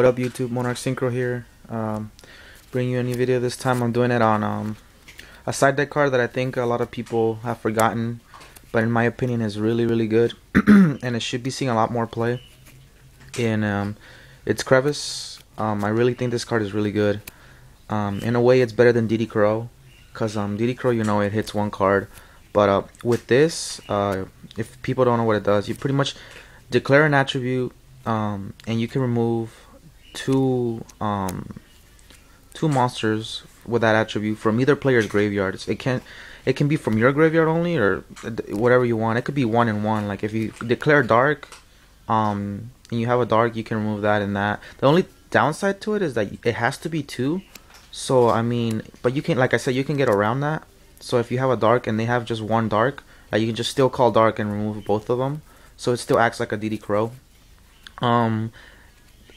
What up YouTube, Monarch Synchro here. Bring you a new video. This time I'm doing it on a side deck card that I think a lot of people have forgotten, but in my opinion is really good and it should be seeing a lot more play. In it's Crevice. I really think this card is really good. In a way it's better than DD Crow, because DD Crow, you know, it hits one card, but with this, if people don't know what it does, you pretty much declare an attribute, and you can remove two monsters with that attribute from either player's graveyard. It can be from your graveyard only, or whatever you want. It could be 1 and 1. Like if you declare dark, and you have a dark, you can remove that and that. The only downside to it is that it has to be 2. So I mean, but you can, like I said, you can get around that. So if you have a dark and they have just 1 dark, you can just still call dark and remove both of them. So it still acts like a DD Crow.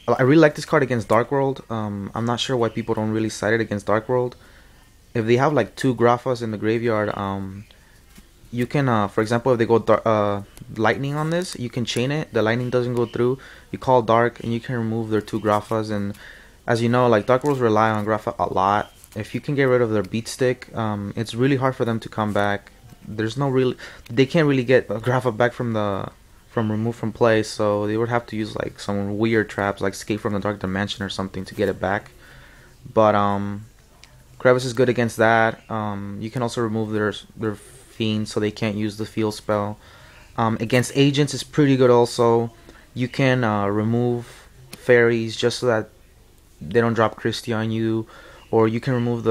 I really like this card against Dark World. I'm not sure why people don't really cite it against Dark World. If they have like 2 Grafas in the graveyard, you can, for example, if they go lightning on this, you can chain it. The lightning doesn't go through. You call dark, and you can remove their 2 Grafas. And as you know, like Dark Worlds rely on Grafa a lot. If you can get rid of their beat stick, it's really hard for them to come back. There's no real, they can't really get a Grafa back from removed from play, so they would have to use like some weird traps like Escape from the Dark Dimension or something to get it back. But Crevice is good against that. You can also remove their fiends, so they can't use the field spell. Against agents is pretty good also. You can remove fairies just so that they don't drop Christie on you, or you can remove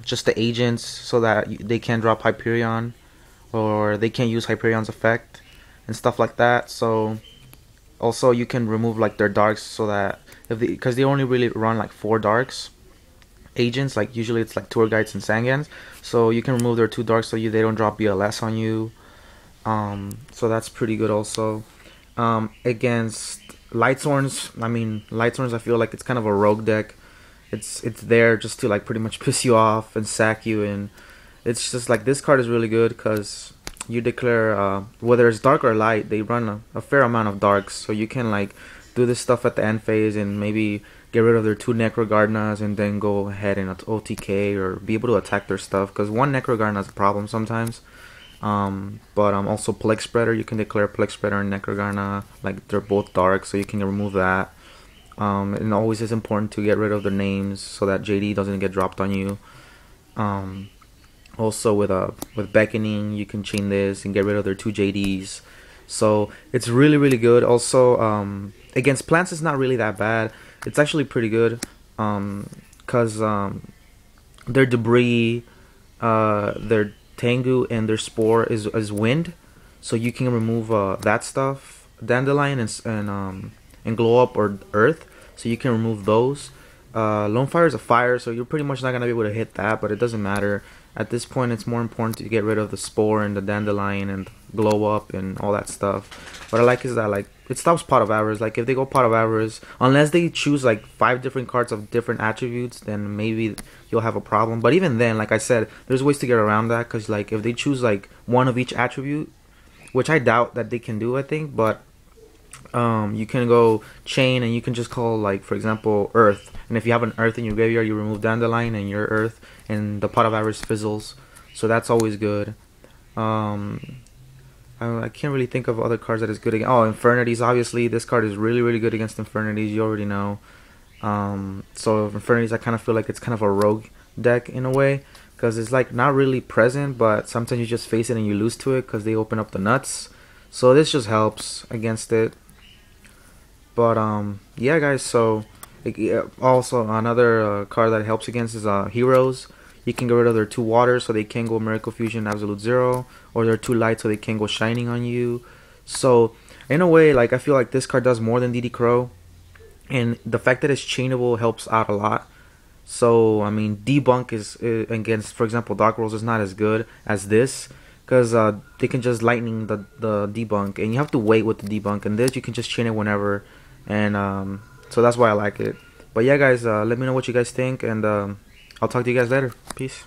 just the agents so that they can't drop Hyperion, or they can't use Hyperion's effect and stuff like that. So also you can remove like their darks, so that because they only really run like 4 darks agents, like usually it's like tour guides and Sangans, so you can remove their 2 darks so they don't drop BLS on you. So that's pretty good also. Against Lightsworns, I mean, Lightsworns, I feel like it's kind of a rogue deck. It's there just to like pretty much piss you off and sack you, and it's just like this card is really good because you declare whether it's dark or light, they run a fair amount of darks, so you can like do this stuff at the end phase and maybe get rid of their 2 Necrogardnas and then go ahead and OTK or be able to attack their stuff, because 1 Necrogardna is a problem sometimes. But also Plague Spreader, you can declare Plague Spreader and Necrogardna, like they're both dark, so you can remove that. And always is important to get rid of their names so that JD doesn't get dropped on you. Also with Beckoning, you can chain this and get rid of their 2 JDs. So it's really good. Also against plants, it's not really that bad. It's actually pretty good because their debris, their Tengu, and their spore is wind, so you can remove that stuff. Dandelion and glow up or earth, so you can remove those. Lone Fire is a fire, so you're pretty much not gonna be able to hit that, but it doesn't matter. At this point, it's more important to get rid of the spore and the dandelion and glow up and all that stuff. What I like is that like it stops Pot of Avarice. Like if they go Pot of Avarice, unless they choose like 5 different cards of different attributes, then maybe you'll have a problem. But even then, like I said, there's ways to get around that, because like if they choose like 1 of each attribute, which I doubt that they can do, I think, but you can go chain and you can just call, like, for example, earth, and if you have an earth in your graveyard, you remove dandelion and your earth, and the Pot of Avarice fizzles, so that's always good. I can't really think of other cards that is good against. Oh, Infernities, obviously this card is really good against Infernities, you already know. So Infernities, I kind of feel like it's kind of a rogue deck in a way, because it's like not really present, but sometimes you just face it and you lose to it because they open up the nuts, so this just helps against it. But yeah guys, so also another card that helps against is Heroes. You can get rid of their 2 waters, so they can go Miracle Fusion Absolute Zero, or their 2 light, so they can go Shining on you. So in a way, like I feel like this card does more than DD Crow, and the fact that it's chainable helps out a lot. So I mean, Debunk is against, for example, Dark Worlds is not as good as this, because they can just lightning the debunk, and you have to wait with the debunk, and this you can just chain it whenever, and so that's why I like it. But yeah guys, let me know what you guys think, and I'll talk to you guys later. Peace.